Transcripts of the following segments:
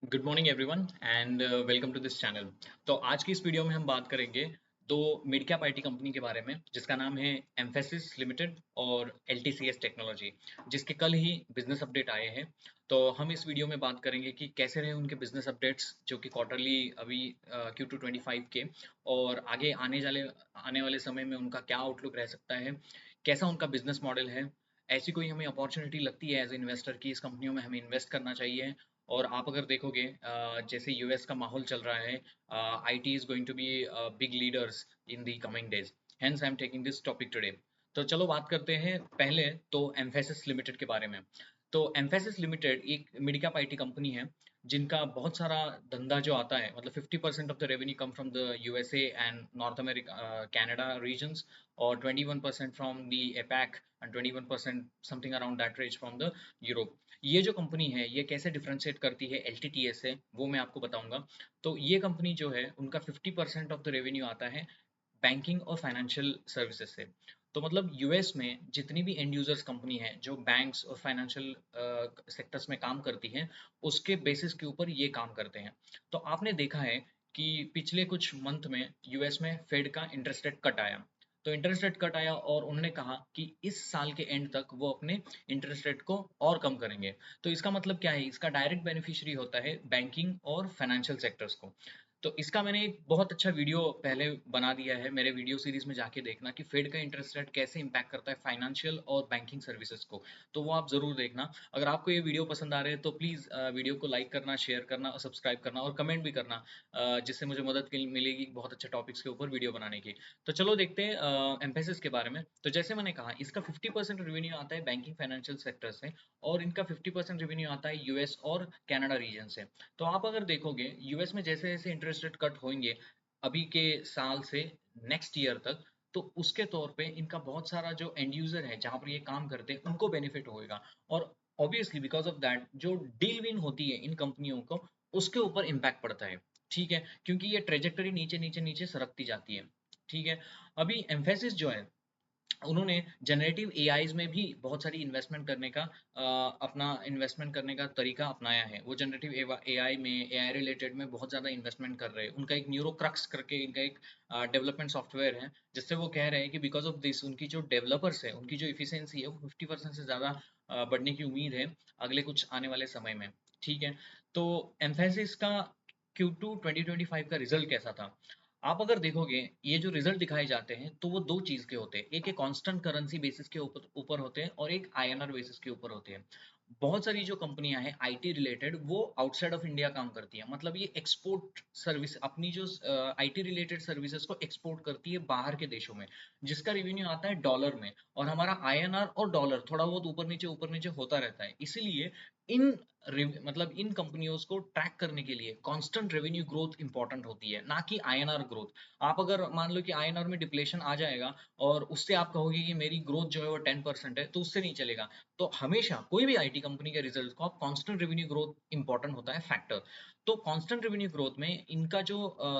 Good morning everyone and welcome to this channel. तो आज की इस वीडियो में हम बात करेंगे दो मिड कैप आईटी कंपनी के बारे में जिसका नाम है एम्फेसिस लिमिटेड और एलटीसीएस टेक्नोलॉजी, जिसके कल ही बिजनेस अपडेट आए हैं। तो हम इस वीडियो में बात करेंगे कि कैसे रहे उनके बिजनेस अपडेट्स जो कि क्वार्टरली अभी Q2 25 के, और आगे आने वाले समय में उनका क्या आउटलुक रह सकता है, कैसा उनका बिजनेस मॉडल है। ऐसी कोई हमें अपॉर्चुनिटी लगती है एज इन्वेस्टर की इस कंपनियों में हमें इन्वेस्ट करना चाहिए। और आप अगर देखोगे जैसे यूएस का माहौल चल रहा है, IT is going to be big leaders in the coming days. Hence I am taking this topic today. तो चलो बात करते हैं पहले तो एम्फेसिस लिमिटेड के बारे में। तो एम्फेसिस लिमिटेड एक मिड कैप आईटी कंपनी है जिनका बहुत सारा धंधा जो आता है, मतलब 50% of the revenue come from the USA and North America, Canada regions, और 21% from the APAC and 21% something around that range from the Europe. ये जो कंपनी है ये कैसे डिफरेंशिएट करती है एलटीटीएस से, वो मैं आपको बताऊंगा। तो ये कंपनी जो है उनका 50% ऑफ द रेवेन्यू आता है बैंकिंग और फाइनेंशियल सर्विसेज से। तो मतलब यूएस में जितनी भी एंड यूजर्स कंपनी है जो बैंक्स और फाइनेंशियल सेक्टर्स में काम करती हैं, उसके बेसिस के ऊपर ये काम करते हैं। तो आपने देखा है कि पिछले कुछ मंथ में यूएस में फेड का इंटरेस्ट रेट कट आया। तो इंटरेस्ट रेट कट आया और उन्होंने कहा कि इस साल के एंड तक वो अपने इंटरेस्ट रेट को और कम करेंगे। तो इसका मतलब क्या है, इसका डायरेक्ट बेनिफिशियरी होता है बैंकिंग और फाइनेंशियल सेक्टर्स को। तो इसका मैंने एक बहुत अच्छा वीडियो पहले बना दिया है, मेरे वीडियो सीरीज में जाके देखना कि फेड का इंटरेस्ट रेट कैसे इंपैक्ट करता है फाइनेंशियल और बैंकिंग सर्विसेज को। तो वो आप जरूर देखना। अगर आपको ये वीडियो पसंद आ रहे हैं तो प्लीज वीडियो को लाइक करना, शेयर करना और सब्सक्राइब करना और कमेंट भी करना, जिससे मुझे मदद मिलेगी बहुत अच्छे टॉपिक्स के ऊपर वीडियो बनाने की। तो चलो देखते हैं एम्फेसिस के बारे में। तो जैसे मैंने कहा, इसका 50% रेवेन्यू आता है बैंकिंग फाइनेंशियल सेक्टर से, और इनका 50% रेवेन्यू आता है यूएस और कनाडा रीजन से। तो आप अगर देखोगे यूएस में जैसे जैसे इंटरेस्ट रेट कट होंगे अभी के साल से नेक्स्ट ईयर तक, तो उसके तौर पे इनका बहुत सारा जो एंड यूजर है जहां पर ये काम करते हैं उनको बेनिफिट होएगा। और ऑब्वियसली बिकॉज ऑफ दैट जो डील विन होती है इन कंपनियों को, उसके ऊपर इम्पैक्ट पड़ता है। ठीक है, क्योंकि ये ट्रेजेक्टरी नीचे नीचे नीचे सरकती जाती है। ठीक है, अभी एम्फेसिस जो है उन्होंने जनरेटिव एआईज में भी बहुत सारी इन्वेस्टमेंट करने का अपना इन्वेस्टमेंट करने का तरीका अपनाया है। वो जनरेटिव एआई में, एआई रिलेटेड में बहुत ज़्यादा इन्वेस्टमेंट कर रहे हैं। उनका एक न्यूरोक्रक्स करके इनका एक डेवलपमेंट सॉफ्टवेयर है, जिससे वो कह रहे हैं कि बिकॉज ऑफ दिस उनकी जो डेवलपर्स है उनकी जो इफिशियंसी है वो 50% से ज़्यादा बढ़ने की उम्मीद है अगले कुछ आने वाले समय में। ठीक है, तो एम्फेसिस का Q2 2025 का रिजल्ट कैसा था? आप अगर देखोगे ये जो रिजल्ट दिखाए जाते हैं तो वो दो चीज के होते हैं, एक एक कांस्टेंट करेंसी बेसिस के ऊपर ऊपर होते हैं और एक आईएनआर बेसिस के ऊपर होते हैं। बहुत सारी जो कंपनियां हैं आईटी रिलेटेड वो आउटसाइड ऑफ इंडिया काम करती हैं, मतलब ये एक्सपोर्ट सर्विस, अपनी जो आईटी रिलेटेड सर्विसेज को एक्सपोर्ट करती है बाहर के देशों में, जिसका रेवेन्यू आता है डॉलर में। और हमारा आईएनआर और डॉलर थोड़ा बहुत ऊपर नीचे होता रहता है, इसीलिए इन मतलब इन कंपनियों को ट्रैक करने के लिए कांस्टेंट रेवेन्यू ग्रोथ इंपॉर्टेंट होती है, ना कि आईएनआर ग्रोथ। आप अगर मान लो कि आईएनआर में डिप्लेशन आ जाएगा और उससे आप कहोगे कि मेरी ग्रोथ जो है वो 10% है, तो उससे नहीं चलेगा। तो हमेशा कोई भी आईटी कंपनी के रिजल्ट को आप कांस्टेंट रेवेन्यू ग्रोथ इंपॉर्टेंट होता है फैक्टर। तो कांस्टेंट रेवेन्यू ग्रोथ में इनका जो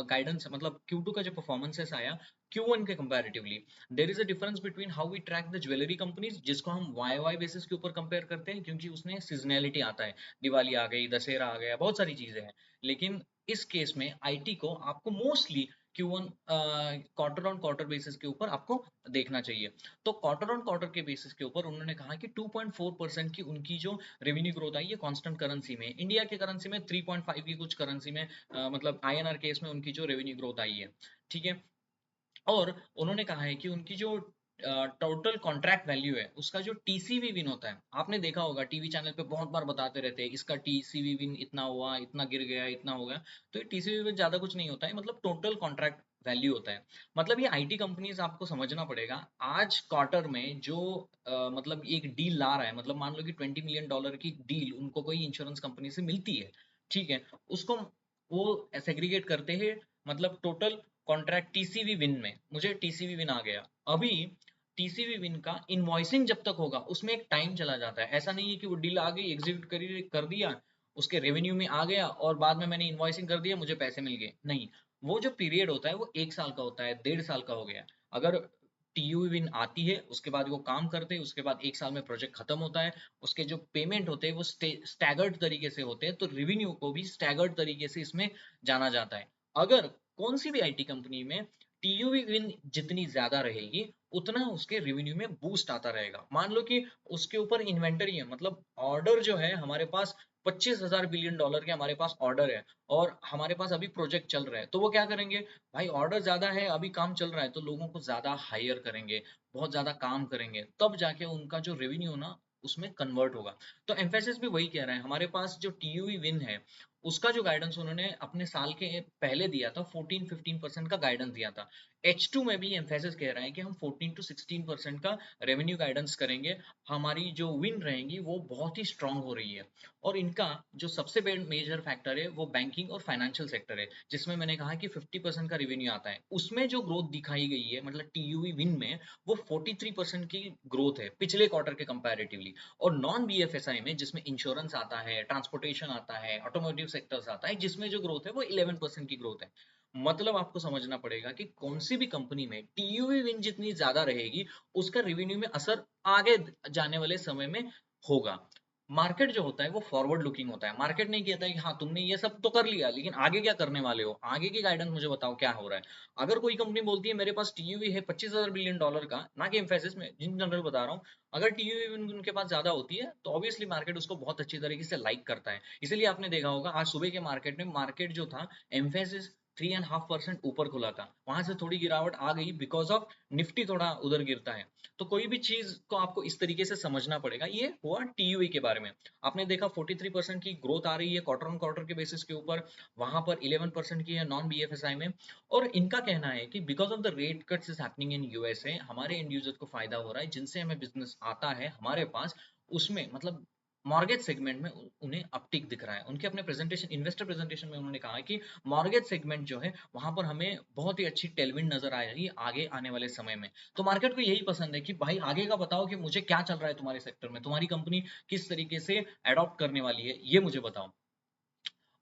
गाइडेंस मतलब Q2 का जो परफॉर्मेंसेस आया Q1 के comparatively, there is a difference between how we track the jewellery companies, जिसको हम वाई वाई बेसिस के ऊपर कंपेयर करते हैं क्योंकि उसमें सीजनैलिटी आता है, दिवाली आ गई, दशहरा आ गया, बहुत सारी चीजें हैं। लेकिन इस केस में आईटी को आपको mostly Q1 quarter on quarter basis के ऊपर आपको देखना चाहिए। तो क्वार्टर ऑन क्वार्टर के बेसिस के ऊपर उन्होंने कहा कि 2.4% की उनकी जो रेवेन्यू ग्रोथ आई है कांस्टेंट करेंसी में, इंडिया के करेंसी में 3.5 की कुछ करेंसी में, मतलब आईएनआर केस में उनकी जो रेवेन्यू ग्रोथ आई है। ठीक है, और उन्होंने कहा है कि उनकी जो टोटल कॉन्ट्रैक्ट वैल्यू है उसका जो टीसीवी विन होता है, आपने देखा होगा टीवी चैनल पे बहुत बार बताते रहते हैं इसका टीसीवी विन इतना हुआ, इतना गिर गया, इतना हो गया। तो ये टीसीवी विन ज्यादा कुछ नहीं होता है, मतलब टोटल कॉन्ट्रैक्ट वैल्यू होता है। मतलब ये आईटी कंपनीज आपको समझना पड़ेगा, आज क्वार्टर में जो मतलब एक डील ला रहा है, मतलब मान लो कि $20 मिलियन की डील उनको कोई इंश्योरेंस कंपनी से मिलती है। ठीक है, उसको वो सेग्रीगेट करते हैं, मतलब टोटल कॉन्ट्रैक्ट टीसीवी विन में। मुझे टीसीवी विन आ गया अभी। टीसीवी विन का इनवॉइसिंग जब तक होगा उसमें एक टाइम चला जाता है। ऐसा नहीं है कि वो डील आ गई, एग्जीक्यूट कर दिया, उसके रेवेन्यू में आ गया और बाद में मैंने इनवॉइसिंग कर दिया, मुझे पैसे मिल गए। नहीं, वो जो पीरियड होता है वो 1 साल का होता है, 1.5 साल का हो गया। अगर टीयूवी विन आती है, उसके बाद वो काम करते हैं, उसके बाद 1 साल में प्रोजेक्ट खत्म होता है, उसके जो पेमेंट होते हैं वो स्टैगर्ड तरीके से होते हैं, तो रेवेन्यू को भी स्टैगर्ड तरीके से इसमें जाना जाता है। अगर कौन सी भी आईटी कंपनी में टीयूवी विन जितनी ज्यादा रहेगी, उतना उसके रेवेन्यू में बूस्ट आता रहेगा। मान लो कि उसके ऊपर इन्वेंटरी है, मतलब ऑर्डर जो है हमारे पास 25,000 बिलियन डॉलर के हमारे पास ऑर्डर है, और हमारे पास अभी प्रोजेक्ट चल रहा है, तो वो क्या करेंगे, भाई ऑर्डर ज्यादा है, अभी काम चल रहा है, तो लोगों को ज्यादा हायर करेंगे, बहुत ज्यादा काम करेंगे, तब जाके उनका जो रेवेन्यू ना उसमें कन्वर्ट होगा। तो एम्फेसिस भी वही कह रहा है, हमारे पास जो टीयूवी विन है, उसका जो गाइडेंस उन्होंने अपने साल के पहले दिया था, 14-15% का गाइडेंस दिया था। H2 में भी एम्फेसिस कह रहा है कि हम 14 to 16% का रेवेन्यू गाइडेंस करेंगे। हमारी जो विन रहेंगी वो बहुत ही स्ट्रांग हो रही है। और इनका जो सबसे मेजर फैक्टर है वो बैंकिंग और फाइनेंशियल सेक्टर है, जिसमें मैंने कहा कि 50% का रेवेन्यू आता है। उसमें जो ग्रोथ दिखाई गई है, मतलब टीयूवी विन में, वो 43% की ग्रोथ है पिछले क्वार्टर के कंपैरेटिवली। और नॉन बीएफएसआई में, जिसमें इंश्योरेंस आता है, ट्रांसपोर्टेशन आता है, ऑटोमोटिव सेक्टर्स आता है, जिसमें जो ग्रोथ है वो 11% की ग्रोथ है। मतलब आपको समझना पड़ेगा कि कौन सी भी कंपनी में टीयूवी विन जितनी ज्यादा रहेगी, उसका रेवेन्यू में असर आगे जाने वाले समय में होगा। मार्केट जो होता है वो फॉरवर्ड लुकिंग होता है। मार्केट नहीं कहता है कि हाँ तुमने ये सब तो कर लिया, लेकिन आगे क्या करने वाले हो, आगे की गाइडेंस मुझे बताओ क्या हो रहा है। अगर कोई कंपनी बोलती है मेरे पास टीयूवी है 25,000 बिलियन डॉलर का, ना कि एम्फेसिस में, जिन जनरल बता रहा हूँ, अगर टीयूवी उनके पास ज्यादा होती है तो ऑब्वियसली मार्केट उसको बहुत अच्छी तरीके से लाइक करता है। इसीलिए आपने देखा होगा आज सुबह के मार्केट में, मार्केट जो था, एम्फेसिस 3.5% ऊपर खुला था, वहां से थोड़ी गिरावट आ गई बिकॉज ऑफ निफ्टी थोड़ा उधर गिरता है। तो कोई भी चीज को आपको इस तरीके से समझना पड़ेगा। ये हुआ टीयूई के बारे में। आपने देखा 43% की ग्रोथ आ रही है क्वार्टर ऑन क्वार्टर के बेसिस के ऊपर, वहां पर 11% की है नॉन बीएफएसआई में। और इनका कहना है कि because of the rate cuts is happening in USA, हमारे इंड यूजर को फायदा हो रहा है, जिनसे हमें बिजनेस आता है हमारे पास, उसमें मतलब मॉर्गेज सेगमेंट में उन्हें अपटिक दिख रहा है। उनके अपने प्रेजेंटेशन, इन्वेस्टर प्रेजेंटेशन में उन्होंने कहा है कि मॉर्गेज सेगमेंट जो है वहां पर हमें बहुत ही अच्छी टेलविंड नजर आएगी आगे आने वाले समय में। तो मार्केट को यही पसंद है कि भाई आगे का बताओ कि मुझे क्या चल रहा है तुम्हारे सेक्टर में, तुम्हारी कंपनी किस तरीके से अडॉप्ट करने वाली है, ये मुझे बताओ।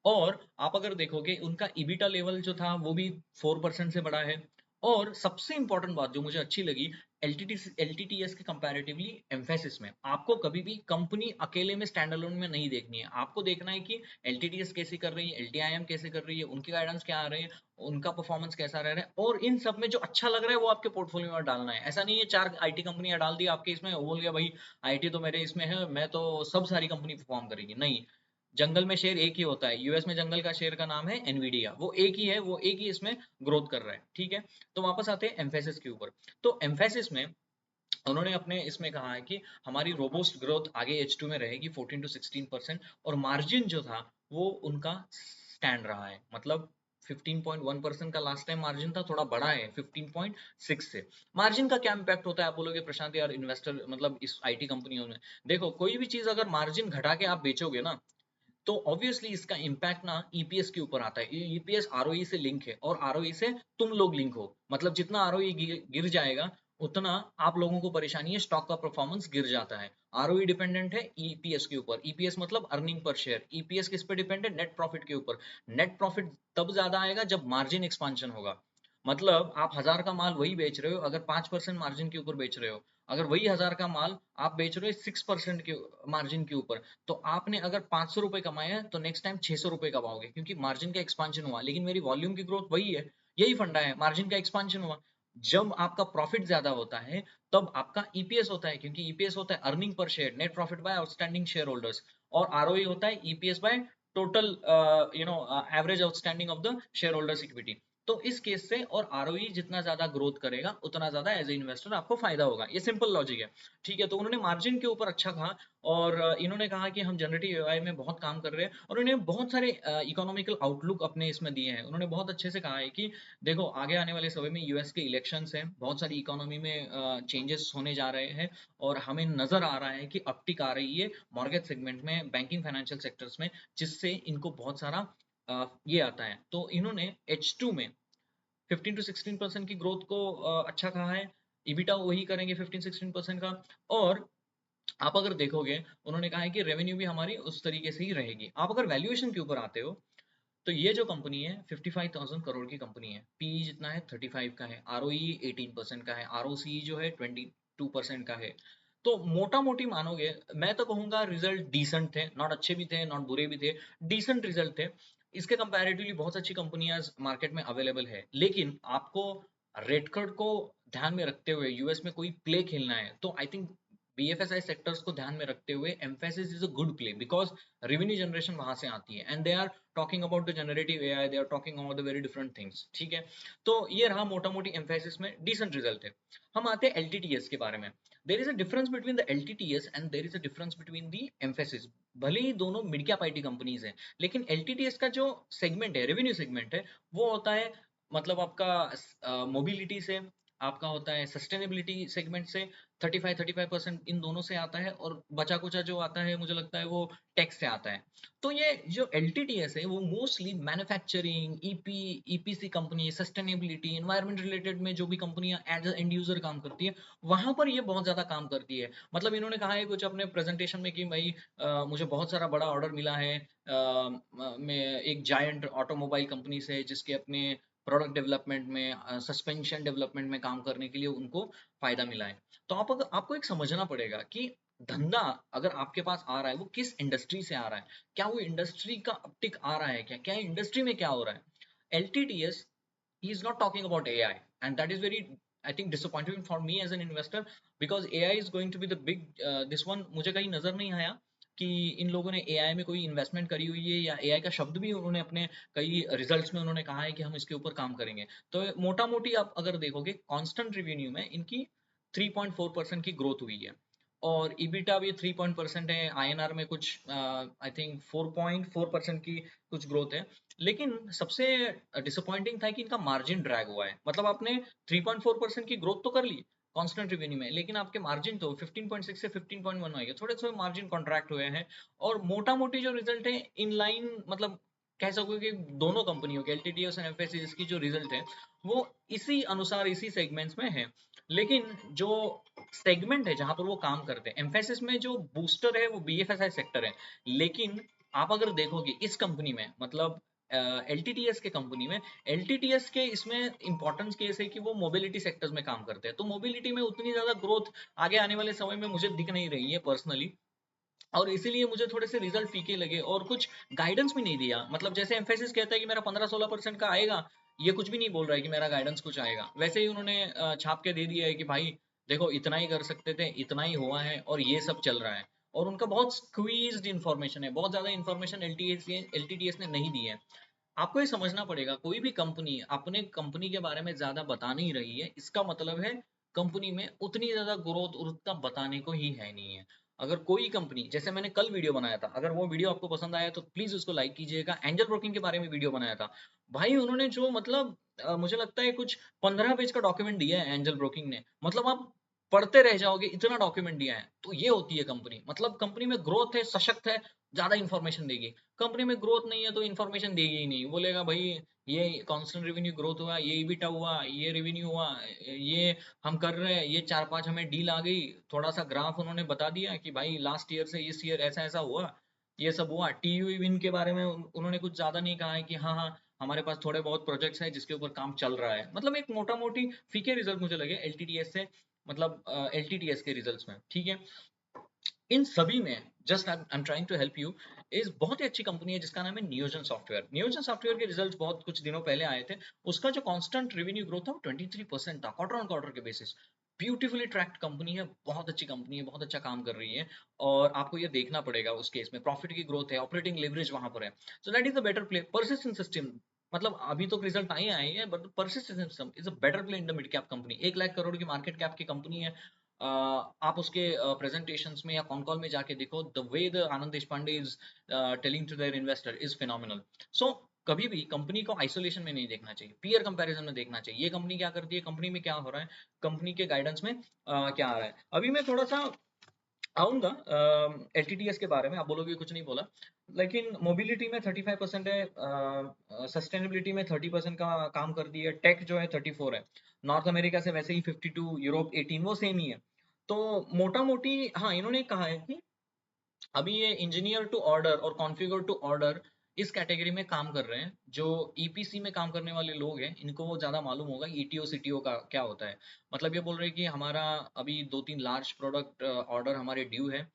और आप अगर देखोगे उनका ईबिटा लेवल जो था वो भी 4% से बढ़ा है। और सबसे इंपॉर्टेंट बात जो मुझे अच्छी लगी, एलटीटीएस के कंपैरेटिवली एम्फेसिस में आपको कभी भी कंपनी अकेले में स्टैंड अलोन में नहीं देखनी है। आपको देखना है कि एलटीटीएस कैसे कर रही है, एलटीआईएम कैसे कर रही है, उनके गाइडेंस क्या आ रहे हैं, उनका परफॉर्मेंस कैसा रह रहा है, और इन सब में जो अच्छा लग रहा है वो आपके पोर्टफोलियो में डालना है। ऐसा नहीं है 4 आईटी कंपनियां डाल दी आपके इसमें, वो बोल गया भाई आईटी तो मेरे इसमें है, मैं तो सब सारी कंपनी परफॉर्म करेगी, नहीं। जंगल में शेर एक ही होता है, यूएस में जंगल का शेर का नाम है एनवीडिया, वो एक ही है, वो एक ही इसमें ग्रोथ कर रहा है, ठीक है। तो वापस आते हैं एम्फेसिस के ऊपर। तो एम्फेसिस में उन्होंने अपने इसमें कहा है कि हमारी रोबोस्ट ग्रोथ आगे H2 में रहेगी 14 to 16%, और मार्जिन जो था वो उनका स्टैंड रहा है, मतलब 15.1% का लास्ट टाइम मार्जिन था, थोड़ा बड़ा है 15.6 से। मार्जिन का क्या इंपैक्ट होता है, आप बोलोगे प्रशांत यार इन्वेस्टर मतलब इस आईटी कंपनियों में, देखो कोई भी चीज अगर मार्जिन घटा के आप बेचोगे ना, तो ऑब्वियसली इसका इम्पैक्ट ना ईपीएस के ऊपर आता है। ईपीएस आरओई से लिंक है, और आरओई से तुम लोग लिंक हो, मतलब जितना आरओई गिर जाएगा, उतना आप लोगों को परेशानी है, स्टॉक का परफॉर्मेंस गिर जाता है। आरओई डिपेंडेंट है ईपीएस के ऊपर, ईपीएस मतलब अर्निंग पर शेयर, ईपीएस किस पे डिपेंड है, नेट प्रॉफिट के ऊपर। नेट प्रॉफिट तब ज्यादा आएगा जब मार्जिन एक्सपांशन होगा। मतलब आप 1000 का माल वही बेच रहे हो अगर 5% मार्जिन के ऊपर बेच रहे हो, अगर वही 1000 का माल आप बेच रहे हो 6% के मार्जिन के ऊपर, तो आपने अगर 500 रुपए कमाए हैं तो नेक्स्ट टाइम 600 रुपए कमाओगे, क्योंकि मार्जिन का एक्सपांशन हुआ, लेकिन मेरी वॉल्यूम की ग्रोथ वही है। यही फंडा है, मार्जिन का एक्सपांशन हुआ। जब आपका प्रॉफिट ज्यादा होता है, तब आपका ईपीएस होता है, क्योंकि ईपीएस होता है earning per share, net profit by outstanding share holders. और आरओई होता है EPS by total average outstanding of the share holders equity. तो इस केस से, और आरओई जितना ज्यादा ग्रोथ करेगा उतना ज्यादा एज ए इन्वेस्टर आपको फायदा होगा, ये सिंपल लॉजिक है, ठीक है। तो उन्होंने मार्जिन के ऊपर अच्छा कहा। और इन्होंने कहा कि हम जनरेटिव एआई में बहुत काम कर रहे हैं, और उन्होंने बहुत सारे इकोनॉमिकल आउटलुक अपने इसमें दिए हैं। उन्होंने बहुत अच्छे से कहा है कि देखो आगे आने वाले समय में यूएस के इलेक्शंस हैं, बहुत सारी इकोनॉमी में चेंजेस होने जा रहे हैं, और हमें नजर आ रहा है कि अपटिक आ रही है मॉर्गेज सेगमेंट में, बैंकिंग फाइनेंशियल सेक्टर्स में, जिससे इनको बहुत सारा ये आता है। तो इन्होंने H2 में 15 to 16% की ग्रोथ को अच्छा कहा है। ईबिटा वही करेंगे 15-16% का। और आप अगर देखोगे, उन्होंने कहा है कि रेवेन्यू भी हमारी उस तरीके से ही रहेगी। आप अगर वैल्यूएशन के ऊपर आते हो, तो ये जो कंपनी है 55,000 करोड़ की कंपनी है, पीई जितना है 35 का है, आरओई 18% का है, आरओसी जो है 22% का है। तो मोटा मोटी मानोगे, मैं तो कहूंगा रिजल्ट डिसेंट थे, नॉट अच्छे भी थे नॉट बुरे भी थे, डिसेंट रिजल्ट थे। इसके कंपैरेटिवली बहुत अच्छी कंपनियां मार्केट में अवेलेबल है, लेकिन आपको रेड कार्ड को ध्यान में रखते हुए यूएस में कोई प्ले खेलना है तो आई थिंक बीएफएसआई सेक्टर्स को ध्यान में रखते हुए Mphasis is a good play, because revenue generation वहां से आती है and they are talking about the generative AI, they are talking about the very different things, ठीक है। तो ये रहा मोटा मोटी एम्फेसिस में डिसेंट रिजल्ट है। हम आते हैं एलटीटीएस के बारे में। There is a difference between the LTTS and there is a difference between the Mphasis. भले ही दोनों मिड कैप आईटी कंपनीज हैं, लेकिन एलटीटीएस का जो सेगमेंट है, रेवेन्यू सेगमेंट है, वो होता है मतलब आपका मोबिलिटी से, आपका होता है सस्टेनेबिलिटी सेगमेंट से, 35% इन दोनों से आता है, और बचा कुचा जो आता है मुझे लगता है वो टैक्स से आता है। तो ये जो एलटीटीएस है वो mostly manufacturing, EPC company, sustainability, environment related में जो भी कंपनियां एज एंड यूजर काम करती है, वहां पर ये बहुत ज्यादा काम करती है। मतलब इन्होंने कहा है कुछ अपने प्रेजेंटेशन में कि भाई मुझे बहुत सारा बड़ा ऑर्डर मिला है मैं एक जायंट ऑटोमोबाइल कंपनी से, जिसके अपने प्रोडक्ट डेवलपमेंट में, सस्पेंशन डेवलपमेंट में काम करने के लिए उनको फायदा मिला है। तो आपको एक समझना पड़ेगा कि धंधा अगर आपके पास आ रहा है वो किस इंडस्ट्री से आ रहा है, क्या वो इंडस्ट्री का अपटिक आ रहा है, क्या क्या इंडस्ट्री में क्या हो रहा है। LTTS he is not talking about AI, and that is very, I think, disappointing for me as an investor, because AI is going to be the big this one। मुझे कहीं नजर नहीं आया कि इन लोगों ने एआई में कोई इन्वेस्टमेंट करी हुई है, या एआई का शब्द भी उन्होंने अपने कई रिजल्ट्स में उन्होंने कहा है कि हम इसके ऊपर काम करेंगे। तो मोटा मोटी आप अगर देखोगे कांस्टेंट रेवेन्यू में इनकी 3.4% की ग्रोथ हुई है, और ईबिटा भी 3% है, आईएनआर में कुछ आई थिंक 4.4% की कुछ ग्रोथ है। लेकिन सबसे डिसअपॉइंटिंग था कि इनका मार्जिन ड्रैग हुआ है। मतलब आपने 3.4% की ग्रोथ तो कर ली कांस्टेंट रेवेन्यू में, लेकिन आपके मार्जिन तो 15.6 से 15.1 आएगा, थोड़े थोड़े मार्जिन कॉन्ट्रैक्ट हुए हैं। और मोटा मोटी जो रिजल्ट है इन लाइन, मतलब कह सकोगे कि दोनों कंपनियों के एलटीटीएस और एफएससी की जो रिजल्ट है वो इसी अनुसार इसी सेगमेंट्स में है। लेकिन जो सेगमेंट है जहां पर वो काम करते हैं, एम्फेसिस में जो बूस्टर है वो बीएफएसआई सेक्टर है। लेकिन आप अगर देखोगे इस कंपनी में, मतलब एलटीटीएस के कंपनी में, एलटीटीएस के इसमें इंपॉर्टेंस केस है कि वो मोबिलिटी सेक्टर्स में काम करते हैं, तो मोबिलिटी में उतनी ज्यादा ग्रोथ आगे आने वाले समय में मुझे दिख नहीं रही है पर्सनली। और इसीलिए मुझे थोड़े से रिजल्ट फीके लगे, और कुछ गाइडेंस भी नहीं दिया। मतलब जैसे एम्फेसिस कहता है कि मेरा 15-16% का आएगा, ये कुछ भी नहीं बोल रहा है कि मेरा गाइडेंस कुछ आएगा। वैसे ही उन्होंने छाप के दे दिया है कि भाई देखो इतना ही कर सकते थे, इतना ही हुआ है, और ये सब चल रहा है। और उनका बहुत स्क्वीज्ड इन्फॉर्मेशन है, बहुत ज्यादा इन्फॉर्मेशन एलटीटीएस ने नहीं दी है। आपको ये समझना पड़ेगा, कोई भी कंपनी अपने कंपनी के बारे में ज्यादा बता नहीं रही है, इसका मतलब है कंपनी में उतनी ज्यादा ग्रोथ और उतना बताने को ही है नहीं है। अगर कोई कंपनी, जैसे मैंने कल वीडियो बनाया था, अगर वो वीडियो आपको पसंद आया तो प्लीज उसको लाइक कीजिएगा, एंजल ब्रोकिंग के बारे में वीडियो बनाया था। भाई उन्होंने जो मतलब मुझे लगता है कुछ 15 पेज का डॉक्यूमेंट दिया है एंजल ब्रोकिंग ने, मतलब आप पढ़ते रह जाओगे, इतना डॉक्यूमेंट दिया है। तो ये होती है कंपनी, मतलब कंपनी में ग्रोथ है, सशक्त है, ज्यादा इंफॉर्मेशन देगी। कंपनी में ग्रोथ नहीं है तो इन्फॉर्मेशन देगी ही नहीं, बोलेगा भाई ये कांस्टेंट रेवेन्यू ग्रोथ हुआ, ये ईबिटा हुआ, ये रेवेन्यू हुआ, ये हम कर रहे हैं, ये 4-5 हमें डील आ गई, थोड़ा सा ग्राफ उन्होंने बता दिया कि भाई लास्ट ईयर से इस ईयर ऐसा ऐसा हुआ, ये सब हुआ। टीयू विन के बारे में उन्होंने कुछ ज्यादा नहीं कहा है कि हाँ हाँ हमारे पास थोड़े बहुत प्रोजेक्ट्स हैं जिसके ऊपर काम चल रहा है। मतलब एक मोटा मोटी फीके रिजल्ट मुझे लगे एलटीटीएस से, मतलब एलटीटीएस के रिजल्ट्स में, ठीक है। इन सभी में just I am trying to help you, इस बहुत ही अच्छी कंपनी है जिसका नाम है नियोजन सॉफ्टवेयर। नियोजन सॉफ्टवेयर के रिजल्ट्स बहुत कुछ दिनों पहले आए थे। उसका जो कांस्टेंट रेवेन्यू ग्रोथ था वो 23% था क्वार्टर ऑन क्वार्टर के बेसिस। ब्यूटीफुली ट्रैक्ड कंपनी है, बहुत अच्छी कंपनी है, बहुत अच्छा काम कर रही है। और आपको ये देखना पड़ेगा उस केस में, प्रॉफिट की ग्रोथ है, ऑपरेटिंग लेवरेज वहां पर है। So that is a better play. Persistent system, मतलब अभी तो रिजल्ट आए आए हैं, but persistent system is a better play in the mid cap company. 1 lakh crore की मार्केट कैप की कंपनी है। आप उसके प्रेजेंटेशंस में या कॉन कॉल में जाके देखो, the way the Anand Deshpande is telling to their investor is phenomenal. So कभी भी कंपनी को आइसोलेशन में नहीं देखना चाहिए, पीयर कंपैरिजन में देखना चाहिए, ये कंपनी क्या करती है, कंपनी में क्या हो रहा है, कंपनी के गाइडेंस में क्या आ रहा है। अभी मैं थोड़ा सा आऊंगा एलटीटीएस के बारे में, आप बोलोगे कुछ नहीं बोला, लेकिन मोबिलिटी में 35% है, सस्टेनेबिलिटी में 30% का काम कर दिया, टेक जो है 34 है, नॉर्थ अमेरिका से वैसे ही 52, यूरोप 18, वो सेम ही है। तो मोटा मोटी हाँ, इन्होंने कहा है कि अभी ये इंजीनियर टू ऑर्डर और कॉन्फ़िगर टू ऑर्डर इस कैटेगरी में काम कर रहे हैं। जो ईपीसी में काम करने वाले लोग हैं, इनको वो ज़्यादा मालूम होगा ईटीओ सीटीओ का क्या होता है। मतलब ये बोल रहे हैं कि हमारा अभी 2-3 लार्ज प्रोडक्ट ऑर्डर हमारे ड्यू है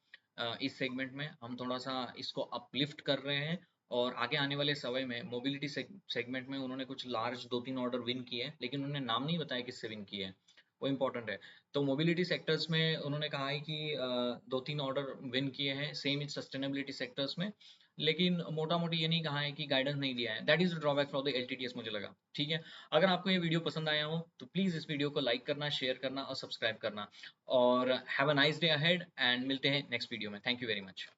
इस सेगमेंट में। हम थोड़ा-सा इसको अपलिफ्ट कर रहे हैं और आगे आने वाले समय में मोबिलिटी सेगमेंट में उन्होंने कुछ लार्ज 2-3 ऑर्डर विन किए हैं, लेकिन उन्होंने नाम नहीं बताया किससे विन किए हैं, वो इम्पोर्टेंट है। तो मोबिलिटी सेक्टर्स में उन्होंने कहा है कि 2-3 ऑर्डर विन किए हैं, सेम इन सस्टेनेबिलिटी सेक्टर्स में, लेकिन मोटा-मोटी ये नहीं कहा है कि गाइडेंस नहीं दिया है। That is the drawback for the LTTS मुझे लगा, ठीक है? अगर आपको ये वीडियो पसंद आया हो, तो प्लीज़ इस वीडियो को लाइक करना, शेयर करना और सब्सक्राइब करना। और have a nice day ahead and मिलते हैं नेक्स्ट वीडियो में। Thank you very much.